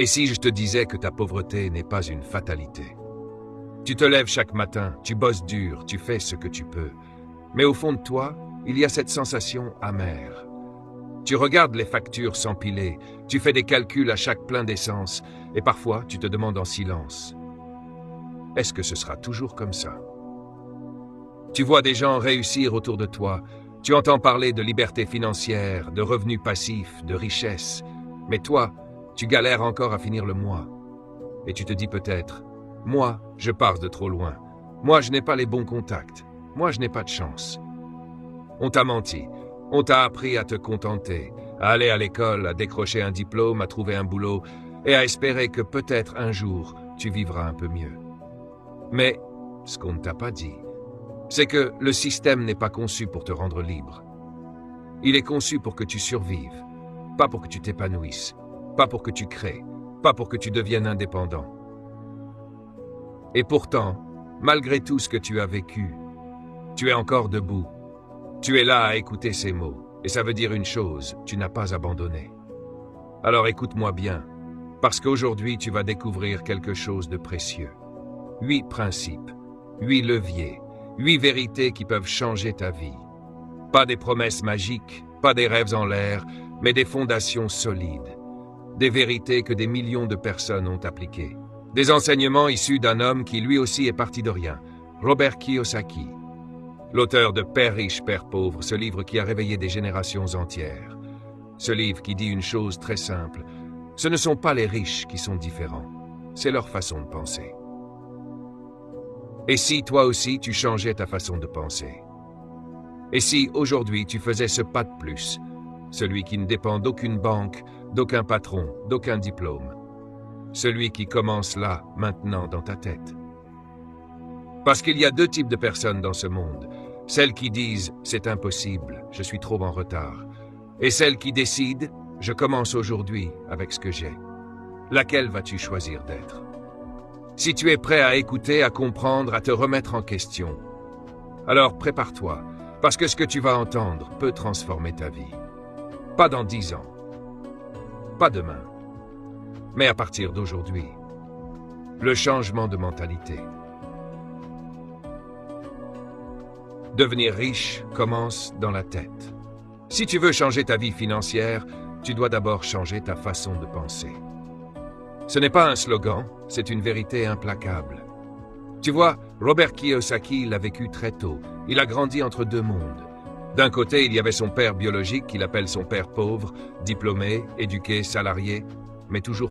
Et si je te disais que ta pauvreté n'est pas une fatalité? Tu te lèves chaque matin, tu bosses dur, tu fais ce que tu peux. Mais au fond de toi, il y a cette sensation amère. Tu regardes les factures s'empiler, tu fais des calculs à chaque plein d'essence, et parfois tu te demandes en silence: est-ce que ce sera toujours comme ça? Tu vois des gens réussir autour de toi, tu entends parler de liberté financière, de revenus passifs, de richesse, mais toi, tu galères encore à finir le mois. Et tu te dis peut-être: moi, je pars de trop loin. Moi, je n'ai pas les bons contacts. Moi, je n'ai pas de chance. On t'a menti. On t'a appris à te contenter, à aller à l'école, à décrocher un diplôme, à trouver un boulot et à espérer que peut-être un jour, tu vivras un peu mieux. Mais ce qu'on ne t'a pas dit, c'est que le système n'est pas conçu pour te rendre libre. Il est conçu pour que tu survives, pas pour que tu t'épanouisses, pas pour que tu crées, pas pour que tu deviennes indépendant. Et pourtant, malgré tout ce que tu as vécu, tu es encore debout. Tu es là à écouter ces mots, et ça veut dire une chose: tu n'as pas abandonné. Alors écoute-moi bien, parce qu'aujourd'hui tu vas découvrir quelque chose de précieux. 8 principes, 8 leviers, 8 vérités qui peuvent changer ta vie. Pas des promesses magiques, pas des rêves en l'air, mais des fondations solides. Des vérités que des millions de personnes ont appliquées. Des enseignements issus d'un homme qui lui aussi est parti de rien, Robert Kiyosaki. L'auteur de Père riche, Père pauvre, ce livre qui a réveillé des générations entières. Ce livre qui dit une chose très simple: ce ne sont pas les riches qui sont différents, c'est leur façon de penser. Et si toi aussi tu changeais ta façon de penser? Et si aujourd'hui tu faisais ce pas de plus, celui qui ne dépend d'aucune banque, d'aucun patron, d'aucun diplôme, celui qui commence là, maintenant, dans ta tête? Parce qu'il y a 2 types de personnes dans ce monde. Celles qui disent « c'est impossible, je suis trop en retard » et celles qui décident « je commence aujourd'hui avec ce que j'ai ». Laquelle vas-tu choisir d'être? Si tu es prêt à écouter, à comprendre, à te remettre en question, alors prépare-toi, parce que ce que tu vas entendre peut transformer ta vie. Pas dans 10 ans, pas demain, mais à partir d'aujourd'hui. Le changement de mentalité. Devenir riche commence dans la tête. Si tu veux changer ta vie financière, tu dois d'abord changer ta façon de penser. Ce n'est pas un slogan, c'est une vérité implacable. Tu vois, Robert Kiyosaki l'a vécu très tôt. Il a grandi entre 2 mondes. D'un côté, il y avait son père biologique qu'il appelle son père pauvre, diplômé, éduqué, salarié, mais toujours